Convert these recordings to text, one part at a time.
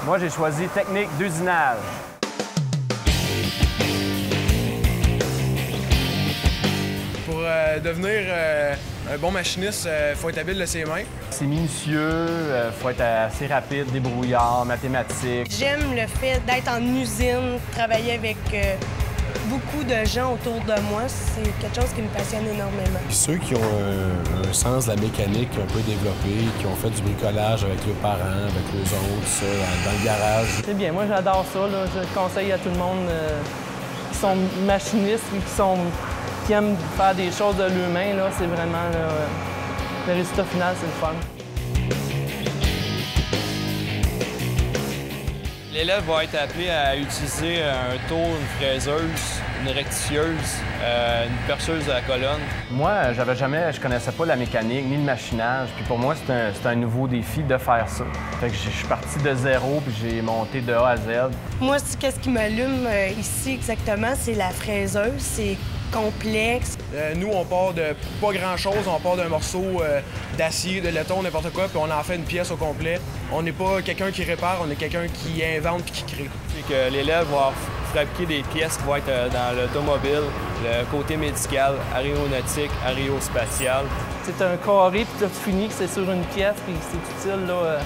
Moi, j'ai choisi technique d'usinage. Pour devenir un bon machiniste, il faut être habile de ses mains. C'est minutieux, il faut être assez rapide, débrouillard, mathématique. J'aime le fait d'être en usine, travailler avec beaucoup de gens autour de moi. C'est quelque chose qui me passionne énormément. Puis ceux qui ont un sens de la mécanique un peu développé, qui ont fait du bricolage avec leurs parents, avec leurs oncles, ça, dans le garage. C'est bien, moi j'adore ça. Là. Je conseille à tout le monde qui sont machinistes et qui aiment faire des choses de leurs mains. C'est vraiment le résultat final, c'est le fun. L'élève va être appelé à utiliser un tour, une fraiseuse, une rectifieuse, une perceuse de la colonne. Moi, je connaissais pas la mécanique ni le machinage. Puis pour moi, c'est un nouveau défi de faire ça. Fait que je suis parti de zéro puis j'ai monté de A à Z. Moi, qu'est-ce qui m'allume ici exactement, c'est la fraiseuse. C'est complexe. Nous, on part de pas grand-chose. On part d'un morceau d'acier, de laiton, n'importe quoi, puis on en fait une pièce au complet. On n'est pas quelqu'un qui répare, on est quelqu'un qui invente puis qui crée. C'est que l'élève va fabriquer des pièces qui vont être dans l'automobile, le côté médical, aéronautique, aérospatial. C'est un carré, puis tu finis que c'est sur une pièce, puis c'est utile là,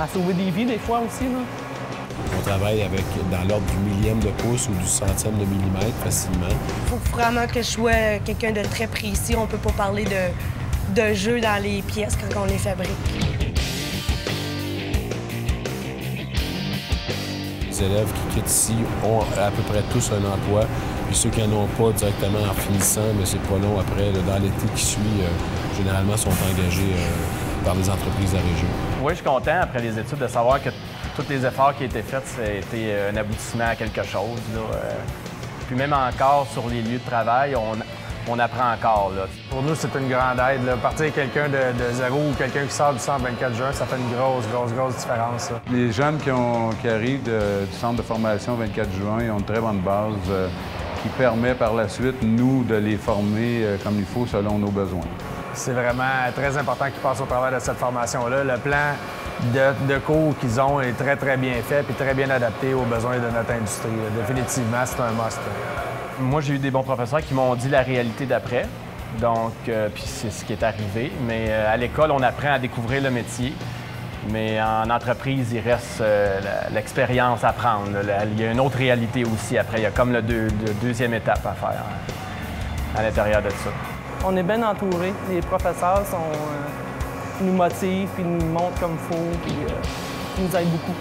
à sauver des vies des fois aussi. Là. On travaille dans l'ordre du millième de pouce ou du centième de millimètre facilement. Il faut vraiment que je sois quelqu'un de très précis. On peut pas parler de jeu dans les pièces quand on les fabrique. Les élèves qui quittent ici ont à peu près tous un emploi. Puis ceux qui n'en ont pas directement en finissant, mais c'est pas long après, dans l'été qui suit, généralement sont engagés par les entreprises de la région. Oui, je suis content après les études de savoir que tous les efforts qui ont été faits, ça a été un aboutissement à quelque chose. Là. Puis même encore sur les lieux de travail, on apprend encore. Là. Pour nous, c'est une grande aide. Là. Partir avec quelqu'un de zéro ou quelqu'un qui sort du centre 24 juin, ça fait une grosse différence. Ça. Les jeunes qui arrivent du centre de formation 24 juin, ils ont une très bonne base qui permet par la suite, nous, de les former comme il faut selon nos besoins. C'est vraiment très important qu'ils passent au travers de cette formation-là. Le plan de cours qu'ils ont est très bien fait et très bien adapté aux besoins de notre industrie. Définitivement, c'est un must. Moi, j'ai eu des bons professeurs qui m'ont dit la réalité d'après. Donc, puis c'est ce qui est arrivé. Mais à l'école, on apprend à découvrir le métier. Mais en entreprise, il reste l'expérience à prendre. Il y a une autre réalité aussi après. Il y a comme la deuxième étape à faire à l'intérieur de ça. On est bien entourés. Les professeurs nous motivent, puis nous montrent comme il faut, puis ils nous aident beaucoup.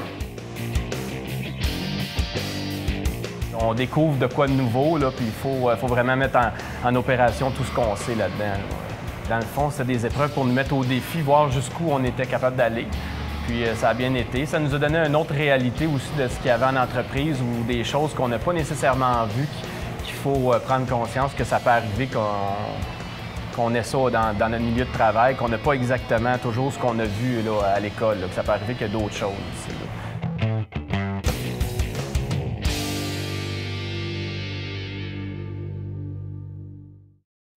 On découvre de quoi de nouveau, là, puis il faut vraiment mettre en opération tout ce qu'on sait là-dedans. Dans le fond, c'est des épreuves pour nous mettre au défi, voir jusqu'où on était capable d'aller. Puis ça a bien été. Ça nous a donné une autre réalité aussi de ce qu'il y avait en entreprise ou des choses qu'on n'a pas nécessairement vues, qu'il faut prendre conscience que ça peut arriver qu'on ait ça dans notre milieu de travail, qu'on n'a pas exactement toujours ce qu'on a vu là, à l'école, que ça peut arriver qu'il y a d'autres choses aussi. Là.